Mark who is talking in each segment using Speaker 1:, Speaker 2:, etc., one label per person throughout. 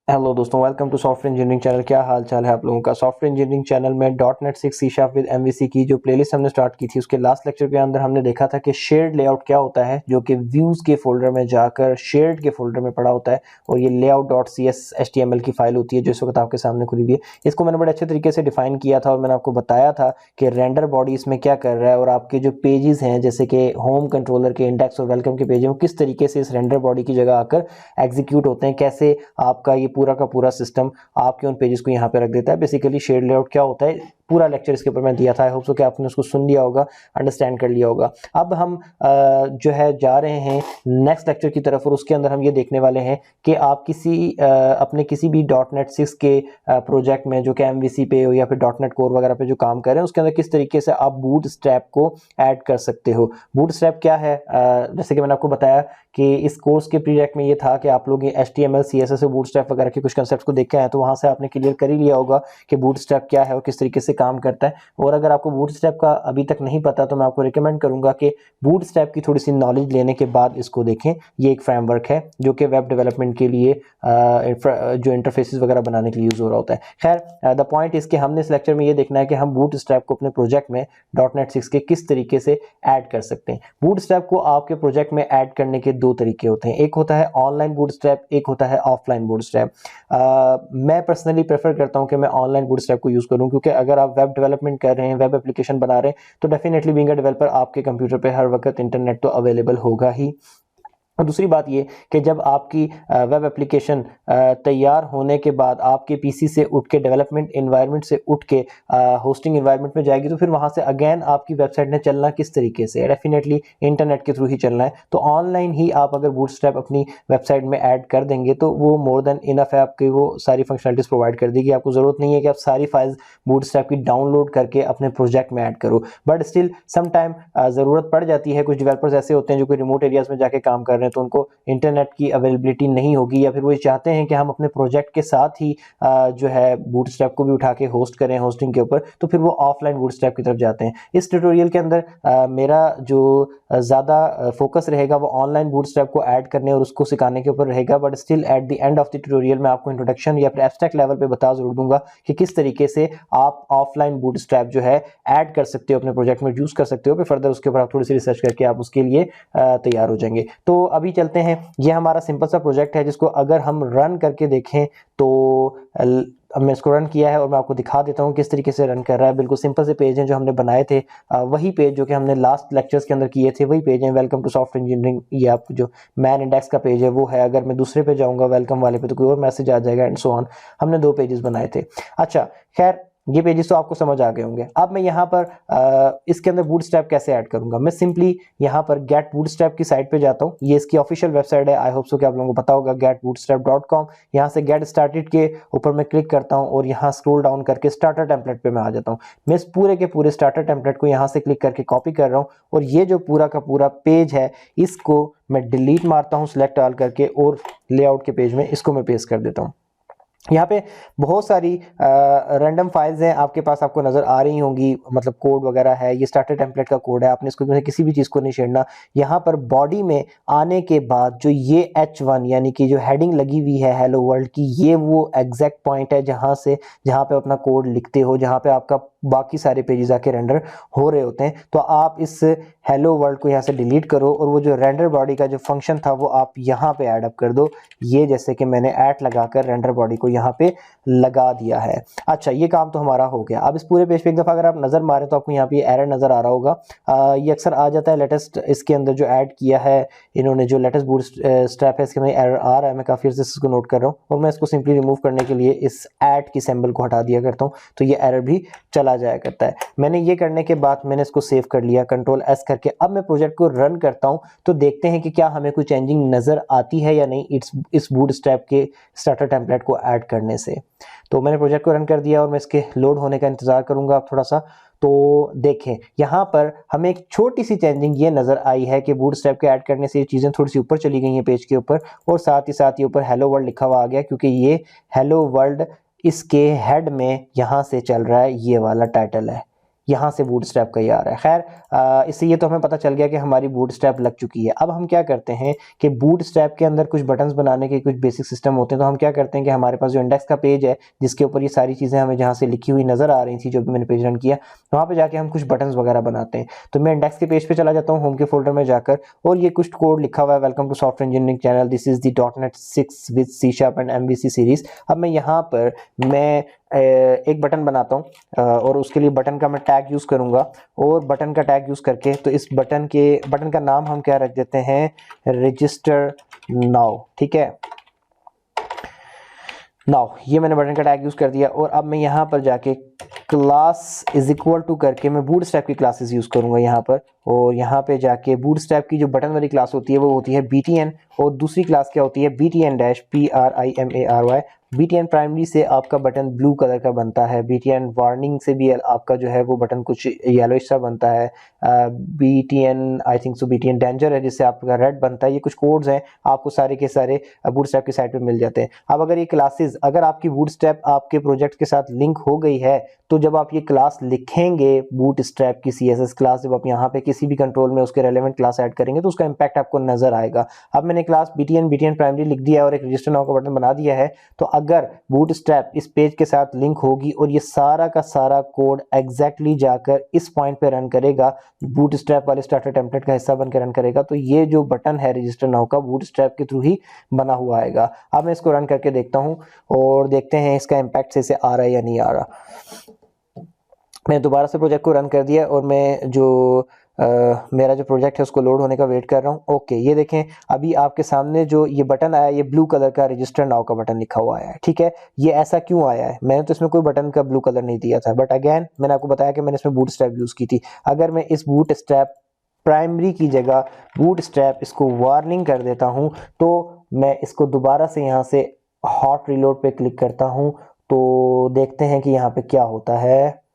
Speaker 1: Hello दोस्तों, welcome to software engineering channel. क्या हाल चाल है आप लोगों का। सॉफ्टवेयर इंजीनियरिंग चैनल में .NET 6 C# विद MVC की जो प्लेलिस्ट हमने स्टार्ट की थी, उसके लास्ट लेक्चर के अंदर हमने देखा था कि शेयर्ड लेआउट क्या होता है, जो कि व्यूज के फोल्डर में जाकर शेयर्ड के फोल्डर में पड़ा होता है। और ये layout.cs HTML की फाइल होती है जो इस वक्त आपके सामने खुली हुई है। इसको मैंने बड़े अच्छे तरीके से डिफाइन किया था और मैंने आपको बताया था कि रेंडर बॉडी इसमें क्या कर रहा है और आपके जो पेजेस हैं, जैसे कि होम कंट्रोलर के, इंडेक्स और वेलकम के पेज हैं, वो किस तरीके से इस रेंडर बॉडी की जगह आकर एग्जीक्यूट होते हैं, कैसे आपका ये पूरा का पूरा सिस्टम आपके उन पेजेस को यहाँ पे रख देता है। बेसिकली शेड लेआउट क्या होता है, पूरा लेक्चर इसके ऊपर मैं दिया था। आई होप सो कि आपने उसको सुन लिया होगा, अंडरस्टैंड कर लिया होगा। अब हम जो है जा रहे हैं नेक्स्ट लेक्चर की तरफ और उसके अंदर हम ये देखने वाले हैं कि आप अपने किसी भी .NET 6 के प्रोजेक्ट में, जो कि MVC पे हो या फिर .NET Core वगैरह पे जो काम कर रहे हैं, उसके अंदर किस तरीके से आप बूटस्ट्रैप को ऐड कर सकते हो। बूटस्ट्रैप क्या है, जैसे कि मैंने आपको बताया कि इस कोर्स के प्रोजेक्ट में ये था कि आप लोग HTML CSS और बूटस्ट्रैप वगैरह के कुछ कंसेप्ट्स को देख के आए, तो वहां से आपने क्लियर कर ही लिया होगा कि बूटस्ट्रैप क्या है और किस तरीके से काम करता है। और अगर आपको बूटस्ट्रैप का अभी तक नहीं पता तो मैं आपको रिकमेंड करूंगा कि बूटस्ट्रैप की थोड़ी सी नॉलेज लेने के बाद इसको देखें। ये एक फ्रेमवर्क है जो कि वेब डेवलपमेंट के लिए जो इंटरफेसेस वगैरह बनाने के लिए यूज हो रहा होता है। खैर, द पॉइंट इज कि हमने इस लेक्चर में ये देखना है कि हम बूटस्ट्रैप को अपने प्रोजेक्ट में .NET 6 के किस तरीके से ऐड कर सकते हैं। बूटस्ट्रैप को आपके प्रोजेक्ट में ऐड करने के दो तरीके होते हैं, एक होता है ऑनलाइन बूटस्ट्रैप, एक होता है ऑफलाइन बूटस्ट्रैप। मैं पर्सनली प्रेफर करता हूं कि मैं ऑनलाइन बूटस्ट्रैप को यूज करूं, क्योंकि अगर आप वेब डेवलपमेंट कर रहे हैं, वेब एप्लीकेशन बना रहे हैं, तो डेफिनेटली बीइंग अ डेवलपर आपके कंप्यूटर पे हर वक्त इंटरनेट तो अवेलेबल होगा ही। और दूसरी बात ये कि जब आपकी वेब एप्लीकेशन तैयार होने के बाद आपके पीसी से उठ के, डेवलपमेंट एनवायरनमेंट से उठ के होस्टिंग एनवायरनमेंट में जाएगी, तो फिर वहां से अगेन आपकी वेबसाइट ने चलना किस तरीके से, डेफिनेटली इंटरनेट के थ्रू ही चलना है। तो ऑनलाइन ही आप अगर बूटस्ट्रैप अपनी वेबसाइट में ऐड कर देंगे तो वो मोर देन इनफ है, आपकी वो सारी फंक्शनलिटीज प्रोवाइड कर देगी। आपको जरूरत नहीं है कि आप सारी फाइल्स बूटस्ट्रैप की डाउनलोड करके अपने प्रोजेक्ट में ऐड करो। बट स्टिल सम टाइम जरूरत पड़ जाती है। कुछ डेवलपर्स ऐसे होते हैं जो कि रिमोट एरियाज में जाके काम कर रहे हैं, तो उनको इंटरनेट की अवेलेबिलिटी नहीं होगी, या फिर वो चाहते हैं कि हम अपने प्रोजेक्ट के साथ ही जो है बूटस्ट्रैप को भी उठा के होस्ट करें होस्टिंग के ऊपर, तो फिर वो ऑफलाइन बूटस्ट्रैप की तरफ जाते हैं। इस ट्यूटोरियल के अंदर मेरा जो ज़्यादा फोकस रहेगा वो ऑनलाइन बूटस्ट्रैप को ऐड करने और उसको सिखाने के ऊपर रहेगा। But still at the end of the tutorial मैं आपको इंट्रोडक्शन या फिर एब्स्ट्रैक्ट लेवल पे बता जरूर दूंगा कि किस तरीके से आप ऑफलाइन बूटस्ट्रैप जो है ऐड कर सकते हो, अपने प्रोजेक्ट में यूज कर सकते हो। फिर फर्दर उसके ऊपर आप थोड़ी सी रिसर्च करके आप उसके लिए तैयार हो जाएंगे। तो अभी चलते हैं। ये हमारा सिंपल सा प्रोजेक्ट है जिसको अगर हम रन करके देखें तो अब मैं इसको रन किया है और मैं आपको दिखा देता हूँ किस तरीके से रन कर रहा है। बिल्कुल सिंपल से पेज हैं जो हमने बनाए थे, वही पेज जो कि हमने लास्ट लेक्चर्स के अंदर किए थे, वही पेज है। वेलकम टू सॉफ्टवेयर इंजीनियरिंग, ये आपको जो मैन इंडेक्स का पेज है वो है। अगर मैं दूसरे पे जाऊंगा वेलकम वाले पे तो कोई और मैसेज आ जाएगा एंड सो ऑन। हमने दो पेजेस बनाए थे। अच्छा, खैर ये पेजेस तो आपको समझ आ गए होंगे। अब मैं यहाँ पर इसके अंदर बूटस्ट्रैप कैसे ऐड करूंगा। मैं सिंपली यहाँ पर गेट बूटस्ट्रैप की साइट पे जाता हूँ। ये इसकी ऑफिशियल वेबसाइट है, आई होप सो कि आप लोगों को पता होगा, getbootstrap.com। यहाँ से गेट स्टार्टेड के ऊपर मैं क्लिक करता हूँ और यहाँ स्क्रॉल डाउन करके स्टार्टर टेम्पलेट पे मैं आ जाता हूँ। मैं इस पूरे के पूरे स्टार्टर टेम्पलेट को यहाँ से क्लिक करके कॉपी कर रहा हूँ और ये जो पूरा का पूरा पेज है इसको मैं डिलीट मारता हूँ सिलेक्ट ऑल करके, और लेआउट के पेज में इसको मैं पेस्ट कर देता हूँ। यहाँ पे बहुत सारी रैंडम फाइल्स हैं आपके पास, आपको नजर आ रही होंगी, मतलब कोड वगैरह है। ये स्टार्टर टेम्पलेट का कोड है, आपने इसको किसी भी चीज को नहीं छेड़ना। यहाँ पर बॉडी में आने के बाद जो ये H1 यानी कि जो हेडिंग लगी हुई है हेलो वर्ल्ड की, ये वो एग्जैक्ट पॉइंट है जहाँ पे अपना कोड लिखते हो, जहाँ पे आपका बाकी सारे पेजेस आके रेंडर हो रहे होते हैं। तो आप इस हेलो वर्ल्ड को यहाँ से डिलीट करो और वो जो रेंडर बॉडी का जो फंक्शन था वो आप यहाँ पे ऐड अप कर दो। ये जैसे कि मैंने ऐड लगाकर रेंडर बॉडी को यहाँ पे लगा दिया है। अच्छा, ये काम तो हमारा हो गया। अब इस पूरे पेज पे एक दफा अगर आप नजर मारें तो आपको यहाँ पे एरर नजर आ रहा होगा। ये अक्सर आ जाता है लेटेस्ट इसके अंदर जो ऐड किया है इन्होंने, जो लेटेस्ट बूटस्ट्रैप है इसके में एरर आ रहा है। मैं काफी अर्से से इसको नोट कर रहा हूँ और मैं इसको सिंपली रिमूव करने के लिए इस ऐड की सिंबल को हटा दिया करता हूँ, तो ये एरर भी चला जाया करता है। मैंने ये करने के बाद मैंने इसको सेव कर लिया Ctrl+S करके। अब मैं प्रोजेक्ट को रन करता हूं तो देखते हैं कि क्या हमें कोई चेंजिंग नजर आती है या नहीं इस बूटस्ट्रैप के स्टार्टर टेम्पलेट को ऐड करने से। तो मैंने प्रोजेक्ट को रन कर दिया और मैं इसके लोड होने का इंतजार करूंगा आप थोड़ा सा। तो देखें यहाँ पर हमें एक छोटी सी चेंजिंग ये नजर आई है कि बूटस्ट्रैप के ऐड करने से ये चीजें थोड़ी सी ऊपर चली गई हैं पेज के ऊपर, और साथ ही ऊपर हेलो वर्ल्ड लिखा हुआ आ गया, क्योंकि ये हेलो वर्ल्ड इसके हेड में यहाँ से चल रहा है, ये वाला टाइटल है। यहाँ से बूटस्ट्रैप का ये आ रहा है। खैर इससे ये तो हमें पता चल गया कि हमारी बूटस्ट्रैप लग चुकी है। अब हम क्या करते हैं कि बूटस्ट्रैप के अंदर कुछ बटन्स बनाने के कुछ बेसिक सिस्टम होते हैं। तो हम क्या करते हैं कि हमारे पास जो इंडेक्स का पेज है जिसके ऊपर ये सारी चीज़ें हमें जहाँ से लिखी हुई नजर आ रही थी, जो भी मैंने पेज रन किया, तो वहाँ पे जाके हम कुछ बटन्स वगैरह बनाते हैं। तो मैं इंडेक्स के पेज पे चला जाता हूँ, होम के फोल्डर में जाकर, और ये कुछ कोड लिखा हुआ है, welcome to software engineering channel, this is the .NET 6 with C# and MVC series. अब मैं यहाँ पर एक बटन बनाता हूँ और उसके लिए बटन का मैं टैग यूज करूंगा, और बटन का टैग यूज करके तो इस बटन का नाम हम क्या रख देते हैं, रजिस्टर नाउ। ठीक है, नाउ ये मैंने बटन का टैग यूज कर दिया, और अब मैं यहाँ पर जाके क्लास इज इक्वल टू करके मैं बूटस्ट्रैप की क्लासेस यूज करूंगा यहाँ पर, और यहाँ पे जाके बूटस्ट्रैप की जो बटन वाली क्लास होती है वो होती है BTN, और दूसरी क्लास क्या होती है, BTN-primary। BTN प्राइमरी से आपका बटन ब्लू कलर का बनता है, BTN वार्निंग से भी आपका जो है वो बटन कुछ येलोइश सा बनता है, BTN I think so BTN danger है जिससे आपका रेड बनता है। ये कुछ कोड्स हैं, आपको सारे के सारे बूटस्ट्रैप की साइट पे मिल जाते हैं। अब अगर ये क्लासेस, अगर आपकी बूटस्ट्रैप आपके प्रोजेक्ट के साथ लिंक हो गई है, तो जब आप ये क्लास लिखेंगे बूटस्ट्रैप की CSS क्लास, जब आप यहाँ पे किसी भी कंट्रोल में उसके रेलेवेंट क्लास ऐड करेंगे तो उसका इंपैक्ट आपको नजर आएगा। अब मैंने क्लास BTN प्राइमरी लिख दिया और एक रजिस्टर नाउ का बटन बना दिया है, तो अगर बूटस्ट्रैप इस पेज के साथ लिंक होगी और ये सारा का सारा कोड एग्जैक्टली जाकर इस पॉइंट पे रन करेगा, बूटस्ट्रैप वाले स्टार्टर टेम्पलेट का हिस्सा बनकर रन करेगा, तो ये जो बटन है रजिस्टर नाउ का बूटस्ट्रैप के थ्रू ही बना हुआ आएगा। अब मैं इसको रन करके देखता हूँ और देखते हैं इसका इंपैक्ट से आ रहा है या नहीं आ रहा। मैं दोबारा से प्रोजेक्ट को रन कर दिया और मैं जो मेरा जो प्रोजेक्ट है उसको लोड होने का वेट कर रहा हूँ। ओके, ये देखें अभी आपके सामने जो ये बटन आया, ये ब्लू कलर का रजिस्टर नाउ का बटन लिखा हुआ आया है। ठीक है, ये ऐसा क्यों आया है, मैंने तो इसमें कोई बटन का ब्लू कलर नहीं दिया था, बट अगेन मैंने आपको बताया कि मैंने इसमें बूटस्ट्रैप यूज की थी। अगर मैं इस बूटस्ट्रैप प्राइमरी की जगह बूटस्ट्रैप इसको वार्निंग कर देता हूँ, तो मैं इसको दोबारा से यहाँ से हॉट रीलोड पे क्लिक करता हूँ, तो देखते हैं कि यहाँ पे क्या होता है।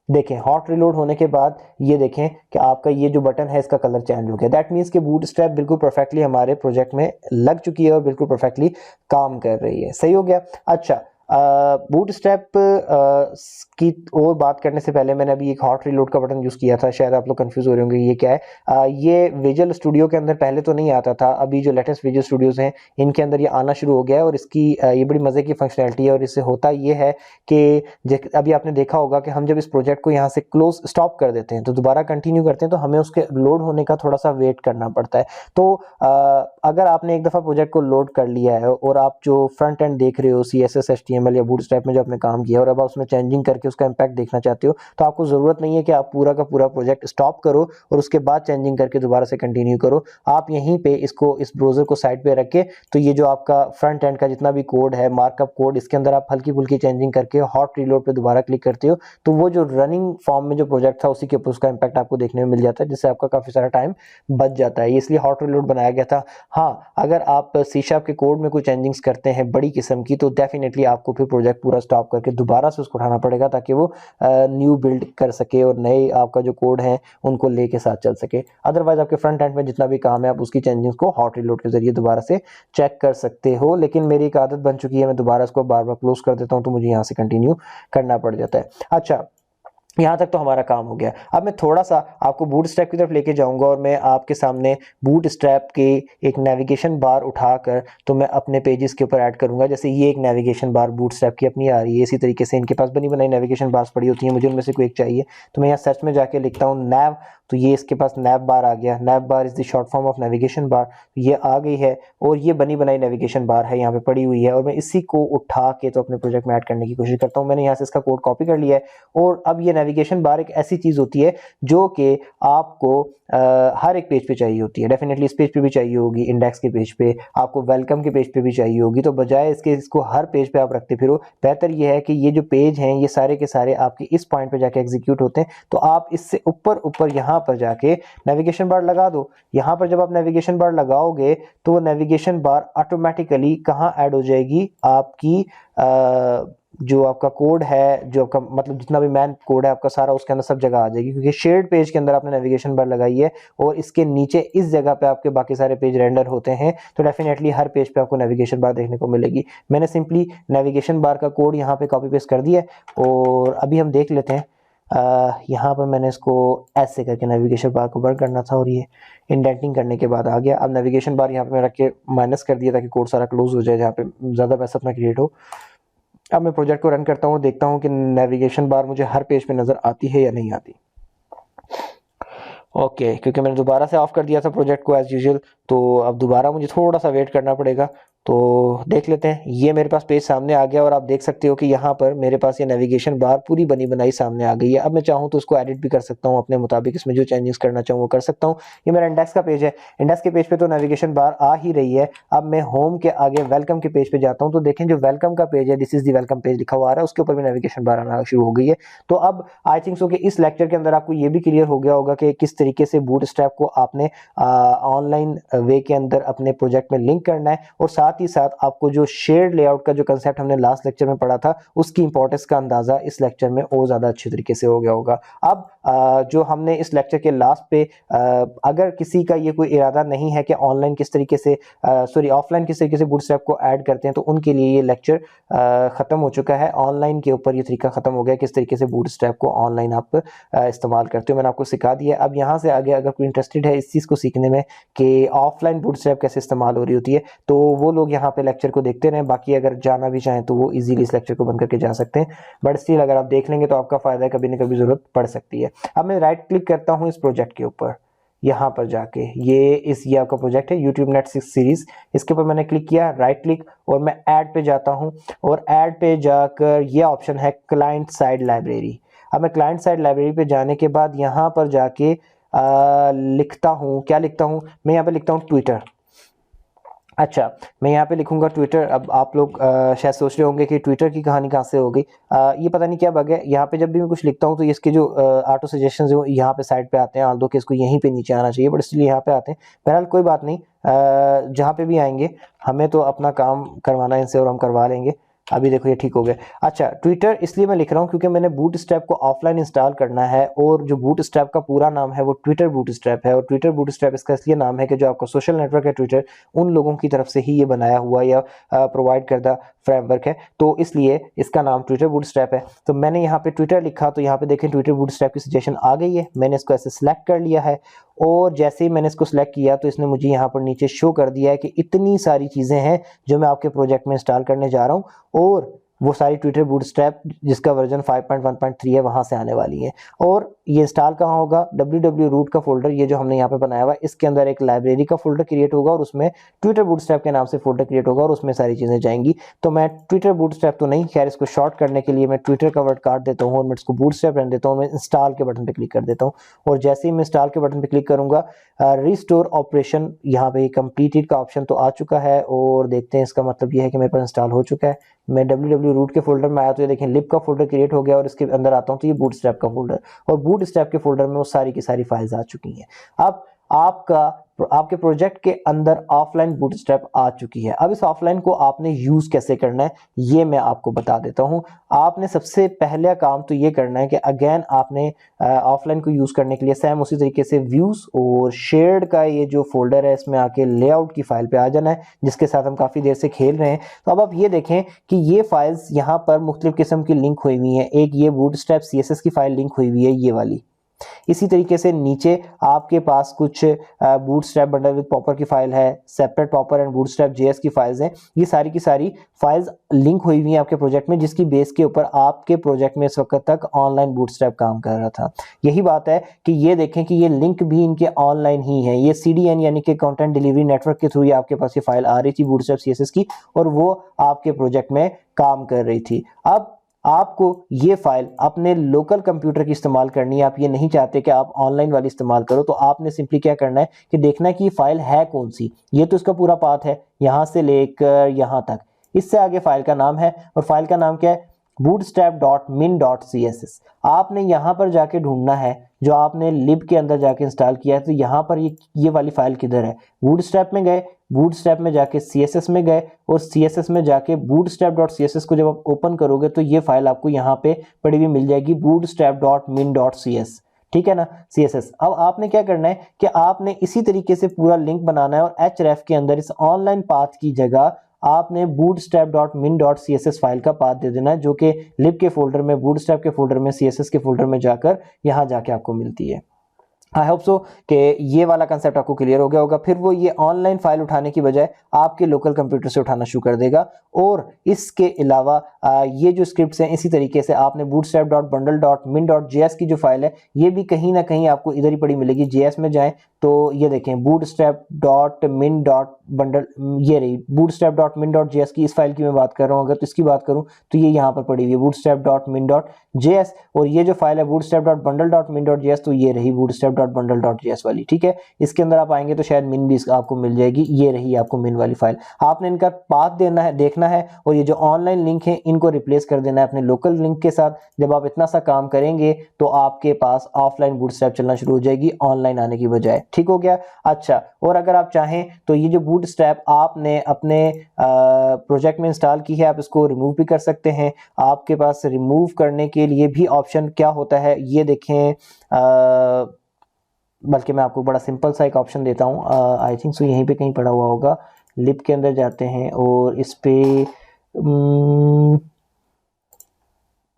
Speaker 1: देखें हॉट रिलोड होने के बाद ये देखें कि आपका ये जो बटन है इसका कलर चेंज हो गया। दैट मीन्स कि बूटस्ट्रैप बिल्कुल परफेक्टली हमारे प्रोजेक्ट में लग चुकी है और बिल्कुल परफेक्टली काम कर रही है। सही हो गया। अच्छा, बूटस्ट्रैप की और बात करने से पहले मैंने अभी एक हॉट रीलोड का बटन यूज किया था, शायद आप लोग कंफ्यूज हो रहे होंगे ये क्या है। ये विजुअल स्टूडियो के अंदर पहले तो नहीं आता था, अभी जो लेटेस्ट विजुअल स्टूडियोज हैं इनके अंदर ये आना शुरू हो गया है, और इसकी ये बड़ी मजे की फंक्शनैलिटी है। और इससे होता ये है कि अभी आपने देखा होगा कि हम जब इस प्रोजेक्ट को यहाँ से क्लोज स्टॉप कर देते हैं तो दोबारा कंटिन्यू करते हैं तो हमें उसके लोड होने का थोड़ा सा वेट करना पड़ता है। तो अगर आपने एक दफा प्रोजेक्ट को लोड कर लिया है और आप जो फ्रंट एंड देख रहे हो CSS HTML या बूटस्ट्रैप में जो आपने काम किया और अब आप उसमें चेंजिंग करके उसका इंपैक्ट देखना चाहते हो, तो आपको जरूरत नहीं है कि आप पूरा का पूरा प्रोजेक्ट स्टॉप करो और उसके बाद चेंजिंग करके दोबारा से कंटिन्यू करो। आप यहीं पे इसको, इस ब्राउजर को साइड पे रख के, तो ये जो आपका फ्रंट एंड का जितना भी कोड है, मार्कअप कोड, इसके अंदर आप हल्की फुल्की चेंजिंग करके हॉट रीलोड पे दोबारा क्लिक करते हो, तो वो जो रनिंग फॉर्म में जो प्रोजेक्ट था उसी के ऊपर उसका इंपैक्ट आपको देखने में मिल जाता है, जिससे आपका काफी सारा टाइम बच जाता है। इसलिए हॉट रीलोड बनाया गया था। हाँ, अगर आप C# के कोड में कोई चेंजिंग्स करते हैं बड़ी किस्म की, तो डेफिनेटली आपको फिर प्रोजेक्ट पूरा स्टॉप करके दोबारा से उसको उठाना पड़ेगा ताकि वो न्यू बिल्ड कर सके और नए आपका जो कोड है उनको लेके साथ चल सके। अदरवाइज आपके फ्रंट एंड में जितना भी काम है आप उसकी चेंजिंग्स को हॉट रीलोड के जरिए दोबारा से चेक कर सकते हो। लेकिन मेरी एक आदत बन चुकी है, मैं दोबारा इसको बार बार क्लोज कर देता हूँ तो मुझे यहाँ से कंटिन्यू करना पड़ जाता है। अच्छा, यहाँ तक तो हमारा काम हो गया। अब मैं थोड़ा सा आपको बूटस्ट्रैप की तरफ लेके जाऊंगा और मैं आपके सामने बूटस्ट्रैप के एक नेविगेशन बार उठाकर तो मैं अपने पेजेस के ऊपर ऐड करूंगा। जैसे ये एक नेविगेशन बार बूटस्ट्रैप की अपनी आ रही है, इसी तरीके से इनके पास बनी बनाई नेविगेशन बार्स पड़ी होती हैं, मुझे उनमें से कोई एक चाहिए, तो मैं यहाँ सर्च में जाके लिखता हूँ नैव, तो ये इसके पास नैव बार आ गया। Nav bar is the short form of navigation bar, ये आ गई है और ये बनी बनाई नेविगेशन बार है, यहाँ पे पड़ी हुई है, और मैं इसी को उठा के तो अपने प्रोजेक्ट में ऐड करने की कोशिश करता हूँ। मैंने यहाँ से इसका कोड कॉपी कर लिया है, और अब ये नेविगेशन बार एक ऐसी चीज होती है जो कि आपको हर एक पेज पे चाहिए होती है। डेफिनेटली इस पेज पे भी चाहिए होगी, इंडेक्स के पेज पे, आपको वेलकम के पेज पे भी चाहिए होगी, तो बजाय इसके इसको हर पेज पे आप रखते फिरो, बेहतर ये है कि ये जो पेज हैं ये सारे के सारे आपके इस पॉइंट पे जाके एग्जीक्यूट होते हैं। तो आप इससे ऊपर ऊपर यहाँ पर जाके नेविगेशन बार लगा दो। यहाँ पर जब आप नेविगेशन बार लगाओगे तो नेविगेशन बार ऑटोमेटिकली कहाँ ऐड हो जाएगी, आपकी जो आपका कोड है, जो आपका मतलब जितना भी मैन कोड है आपका सारा उसके अंदर सब जगह आ जाएगी, क्योंकि शेयर्ड पेज के अंदर आपने नेविगेशन बार लगाई है और इसके नीचे इस जगह पे आपके बाकी सारे पेज रेंडर होते हैं, तो डेफिनेटली हर पेज पे आपको नेविगेशन बार देखने को मिलेगी। मैंने सिंपली नेविगेशन बार का कोड यहाँ पे कॉपी पेस्ट कर दिया है और अभी हम देख लेते हैं। यहाँ पर मैंने इसको ऐसे करके नेविगेशन बार को बंद करना था और ये इंडेंटिंग करने के बाद आ गया। अब नेविगेशन बार यहाँ पे मैं रख के माइनस कर दिया ताकि कोड सारा क्लोज हो जाए, जहाँ पे ज़्यादा पैसा अपना क्रिएट हो। अब मैं प्रोजेक्ट को रन करता हूँ, देखता हूँ कि नेविगेशन बार मुझे हर पेज पे नज़र आती है या नहीं आती। ओके, क्योंकि मैंने दोबारा से ऑफ कर दिया था प्रोजेक्ट को एज यूजुअल, तो अब दोबारा मुझे थोड़ा सा वेट करना पड़ेगा। तो देख लेते हैं, ये मेरे पास पेज सामने आ गया और आप देख सकते हो कि यहाँ पर मेरे पास ये नेविगेशन बार पूरी बनी बनाई सामने आ गई है। अब मैं चाहूँ तो इसको एडिट भी कर सकता हूँ अपने मुताबिक, इसमें जो चेंजेस करना चाहूँ वो कर सकता हूँ। ये मेरा इंडेक्स का पेज है, इंडेक्स के पेज पे तो नेविगेशन बार आ ही रही है। अब मैं होम के आगे वेलकम के पेज पे जाता हूँ, तो देखें जो वेलकम का पेज है, this is the welcome page लिखा हुआ आ रहा है, उसके ऊपर भी नेविगेशन बार आना शुरू हो गई है। तो अब आई थिंक सो कि इस लेक्चर के अंदर आपको ये भी क्लियर हो गया होगा कि किस तरीके से बूटस्ट्रैप को आपने ऑनलाइन वे के अंदर अपने प्रोजेक्ट में लिंक करना है, और साथ ही साथ आपको जो शेयर्ड लेआउट का जो कंसेप्ट हमने लास्ट लेक्चर में पढ़ा था उसकी इंपॉर्टेंस का अंदाजा इस लेक्चर में और ज्यादा अच्छे तरीके से हो गया होगा। अब जो हमने इस लेक्चर के लास्ट पे अगर किसी का ये कोई इरादा नहीं है कि ऑनलाइन किस तरीके से ऑफलाइन किस तरीके से बूटस्ट्रैप को ऐड करते हैं, तो उनके लिए ये लेक्चर खत्म हो चुका है। ऑनलाइन के ऊपर ये तरीका खत्म हो गया किस तरीके से बूटस्ट्रैप को ऑनलाइन आप इस्तेमाल करते हो, मैंने आपको सिखा दिया। अब यहाँ से आगे अगर कोई इंटरेस्टेड है इस चीज़ को सीखने में कि ऑफलाइन बूटस्ट्रैप कैसे इस्तेमाल हो रही होती है, तो वो लोग यहाँ पे लेक्चर को देखते रहें। बाकी अगर जाना भी चाहें तो वो इजीली इस लेक्चर को बंद करके जा सकते हैं, बट स्टिल अगर आप देख लेंगे तो आपका फायदा है, कभी ना कभी जरूरत पड़ सकती है। अब मैं राइट क्लिक करता हूँ इस प्रोजेक्ट के ऊपर, यहाँ पर जाके ये आपका प्रोजेक्ट है यूट्यूब नेट 6 सीरीज, इसके ऊपर मैंने क्लिक किया, राइट क्लिक, और मैं ऐड पे जाता हूँ और ऐड पे जाकर ये ऑप्शन है क्लाइंट साइड लाइब्रेरी। अब मैं क्लाइंट साइड लाइब्रेरी पे जाने के बाद यहाँ पर जाके लिखता हूँ, क्या लिखता हूँ मैं यहाँ पे लिखता हूँ ट्विटर। अच्छा, मैं यहाँ पे लिखूंगा ट्विटर। अब आप लोग शायद सोच रहे होंगे कि ट्विटर की कहानी कहाँ से हो गई, ये पता नहीं क्या बग है। यहाँ पे जब भी मैं कुछ लिखता हूँ तो इसके जो ऑटो सजेशंस हैं यहाँ पे साइड पे आते हैं, आल दो कि इसको यहीं पे नीचे आना चाहिए, बट इसलिए यहाँ पे आते हैं। बहरहाल कोई बात नहीं, जहाँ पे भी आएंगे हमें तो अपना काम करवाना है इनसे और हम करवा लेंगे। अभी देखो ये ठीक हो गया। अच्छा, ट्विटर इसलिए मैं लिख रहा हूँ क्योंकि मैंने बूटस्ट्रैप को ऑफलाइन इंस्टॉल करना है, और जो बूटस्ट्रैप का पूरा नाम है वो ट्विटर बूटस्ट्रैप है, और ट्विटर बूटस्ट्रैप इसका इसलिए नाम है कि जो आपका सोशल नेटवर्क है ट्विटर, उन लोगों की तरफ से ही ये बनाया हुआ या प्रोवाइड करदा फ्रेमवर्क है, तो इसलिए इसका नाम ट्विटर बूटस्ट्रैप है। तो मैंने यहाँ पे ट्विटर लिखा, तो यहाँ पे देखें ट्विटर बूटस्ट्रैप की सजेशन आ गई है। मैंने इसको ऐसे सिलेक्ट कर लिया है, और जैसे ही मैंने इसको सिलेक्ट किया तो इसने मुझे यहाँ पर नीचे शो कर दिया है कि इतनी सारी चीज़ें हैं जो मैं आपके प्रोजेक्ट में इंस्टॉल करने जा रहा हूँ, और वो सारी ट्विटर बूटस्ट्रैप जिसका वर्जन 5.1.3 है वहां से आने वाली है। और ये इंस्टॉल कहाँ होगा, www रूट का फोल्डर, ये जो हमने यहाँ पे बनाया हुआ है, इसके अंदर एक लाइब्रेरी का फोल्डर क्रिएट होगा और उसमें ट्विटर बूटस्ट्रैप के नाम से फोल्डर क्रिएट होगा और उसमें सारी चीजें जाएंगी। तो मैं ट्विटर बूटस्ट्रैप तो नहीं, खैर इसको शॉर्ट करने के लिए मैं ट्विटर का वर्ड काट देता हूँ और मैं इसको बूटस्ट्रैप रहने देता हूँ। मैं इंस्टॉल के बटन पर क्लिक कर देता हूँ, और जैसे ही मैं इंस्टॉल के बटन पर क्लिक करूंगा रिस्टोर ऑपरेशन, यहाँ पे कंप्लीटेड का ऑप्शन तो आ चुका है, और देखते हैं इसका मतलब ये है कि मेरे पास इंस्टॉल हो चुका है। मैं www रूट के फोल्डर में आया तो ये देखें लिब का फोल्डर क्रिएट हो गया, और इसके अंदर आता हूं तो ये बूटस्ट्रैप का फोल्डर, और बूटस्ट्रैप के फोल्डर में वो सारी की सारी फाइल्स आ चुकी हैं। अब आपके प्रोजेक्ट के अंदर ऑफलाइन बूटस्ट्रैप आ चुकी है। अब इस ऑफलाइन को आपने यूज कैसे करना है ये मैं आपको बता देता हूं। आपने सबसे पहला काम तो ये करना है कि अगेन आपने ऑफलाइन को यूज करने के लिए सेम उसी तरीके से व्यूज और शेयर्ड का ये जो फोल्डर है इसमें आके लेआउट की फाइल पे आ जाना है, जिसके साथ हम काफी देर से खेल रहे हैं। तो अब आप ये देखें कि ये फाइल्स यहाँ पर मुख्तलिफ किस्म की लिंक हुई हुई हैं। एक ये बूटस्ट्रैप CSS की फाइल लिंक हुई हुई है, ये वाली। इसी तरीके से नीचे आपके पास कुछ बूटस्ट्रैप बंडल विद पॉपर की फाइल है, separate popper and bootstrap JS की फाइल्स हैं। ये सारी की सारी फाइल्स लिंक हुई हुई हैं आपके प्रोजेक्ट में, जिसकी बेस के ऊपर आपके प्रोजेक्ट में इस वक्त तक ऑनलाइन बूटस्ट्रैप काम कर रहा था। यही बात है कि ये देखें कि ये लिंक भी इनके ऑनलाइन ही है। ये CDN यानी कि कंटेंट डिलीवरी नेटवर्क के थ्रू ही आपके पास ये फाइल आ रही थी बूटस्ट्रैप CSS की, और वो आपके प्रोजेक्ट में काम कर रही थी। अब आपको ये फाइल अपने लोकल कंप्यूटर की इस्तेमाल करनी है, आप ये नहीं चाहते कि आप ऑनलाइन वाली इस्तेमाल करो, तो आपने सिंपली क्या करना है कि देखना है कि ये फाइल है कौन सी। ये तो इसका पूरा पाथ है, यहां से लेकर यहां तक, इससे आगे फाइल का नाम है, और फाइल का नाम क्या है, bootstrap.min.css। आपने यहाँ पर जाके ढूंढना है, जो आपने लिब के अंदर जाके इंस्टॉल किया है, तो यहाँ पर ये वाली फाइल किधर है। बूटस्ट्रैप में गए, बूटस्ट्रैप में जाके CSS में गए और CSS में जाके bootstrap.css को जब आप ओपन करोगे तो ये फाइल आपको यहाँ पे पड़ी हुई मिल जाएगी bootstrap.min.cs, ठीक है ना, CSS। अब आपने क्या करना है कि आपने इसी तरीके से पूरा लिंक बनाना है और href के अंदर इस ऑनलाइन पाथ की जगह आपने bootstrap.min.css फाइल का पाथ दे देना है, जो कि लिब के फोल्डर में, बूटस्ट्रैप के फोल्डर में, CSS के फोल्डर में जाकर यहाँ जाके आपको मिलती है। आई होप सो कि ये वाला कंसेप्ट आपको क्लियर हो गया होगा। फिर वो ये ऑनलाइन फाइल उठाने की बजाय आपके लोकल कंप्यूटर से उठाना शुरू कर देगा। और इसके अलावा ये जो स्क्रिप्ट्स हैं, इसी तरीके से आपने bootstrap.bundle.min.js की जो फाइल है, ये भी कहीं ना कहीं आपको इधर ही पड़ी मिलेगी। JS में जाएं तो ये देखें bootstrap.min.bundle, ये रही bootstrap.min.js की, इस फाइल की मैं बात कर रहा हूँ। अगर तो इसकी बात करूँ तो ये यहाँ पर पड़ी हुई है bootstrap.min.js, और ये जो फाइल है bootstrap.bundle.min.js, तो ये रही bootstrap.bundle.js वाली, ठीक है। इसके अंदर आप आएंगे तो शायद मिन भी आपको मिल जाएगी, ये रही आपको मिन वाली फाइल। आपने इनका पाथ देना है, देखना है, और ये जो ऑनलाइन लिंक है इनको रिप्लेस कर देना है अपने लोकल लिंक के साथ। जब आप इतना सा काम करेंगे तो आपके पास ऑफलाइन बूटस्ट्रैप चलना शुरू हो जाएगी ऑनलाइन आने की बजाय, ठीक हो गया। अच्छा, और अगर आप चाहें तो ये जो बूटस्ट्रैप आपने अपने प्रोजेक्ट में इंस्टॉल की है, आप इसको रिमूव भी कर सकते हैं। आपके पास रिमूव करने के लिए भी ऑप्शन क्या होता है, ये देखें, बल्कि मैं आपको बड़ा सिंपल सा एक ऑप्शन देता हूँ। आई थिंक सो यहीं पे कहीं पड़ा हुआ होगा। लिब के अंदर जाते हैं और इस पे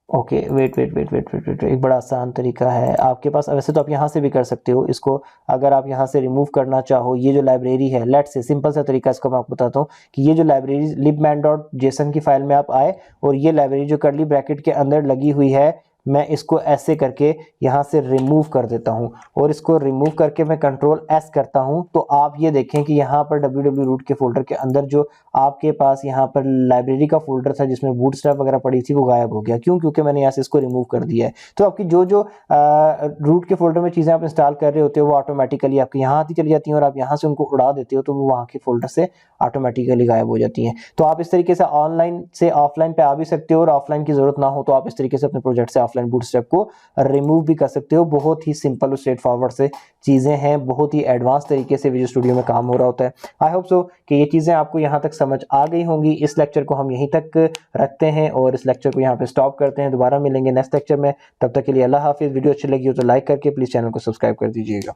Speaker 1: ओके, वेट, एक बड़ा आसान तरीका है आपके पास। वैसे तो आप यहाँ से भी कर सकते हो इसको, अगर आप यहाँ से रिमूव करना चाहो। ये जो लाइब्रेरी है, लेट्स से सिंपल सा तरीका इसको मैं आपको बताता हूँ कि ये जो लाइब्रेरी libman.json की फाइल में आप आए और ये लाइब्रेरी जो कर्ली ब्रैकेट के अंदर लगी हुई है, मैं इसको ऐसे करके यहाँ से रिमूव कर देता हूँ, और इसको रिमूव करके मैं Ctrl+S करता हूँ, तो आप ये देखें कि यहाँ पर www रूट के फोल्डर के अंदर जो आपके पास यहाँ पर लाइब्रेरी का फोल्डर था जिसमें बूटस्ट्रैप वगैरह पड़ी थी, वो गायब हो गया। क्यों? क्योंकि मैंने यहाँ से इसको रिमूव कर दिया है। तो आपकी जो रूट के फोल्डर में चीज़ें आप इंस्टॉल कर रहे होते हो वो ऑटोमेटिकली आपके यहाँ आती चली जाती हैं, और आप यहाँ से उनको उड़ा देते हो तो वो वहाँ के फोल्डर से ऑटोमेटिकली गायब हो जाती हैं। तो आप इस तरीके से ऑनलाइन से ऑफलाइन पे आ भी सकते हो, और ऑफलाइन की जरूरत ना हो तो आप इस तरीके से अपने प्रोजेक्ट से ऑफलाइन बूटस्ट्रैप को रिमूव भी कर सकते हो। बहुत ही सिंपल और स्ट्रेट फॉरवर्ड से चीजें हैं, बहुत ही एडवांस तरीके से विजुअल स्टूडियो में काम हो रहा होता है। आई होप सो कि ये चीजें आपको यहाँ तक समझ आ गई होंगी। इस लेक्चर को हम यहीं तक रखते हैं और इस लेक्चर को यहाँ पे स्टॉप करते हैं। दोबारा मिलेंगे नेक्स्ट लेक्चर में, तब तक के लिए अल्लाह हाफिज। वीडियो अच्छी लगी हो तो लाइक करके प्लीज चैनल को सब्सक्राइब कर दीजिएगा।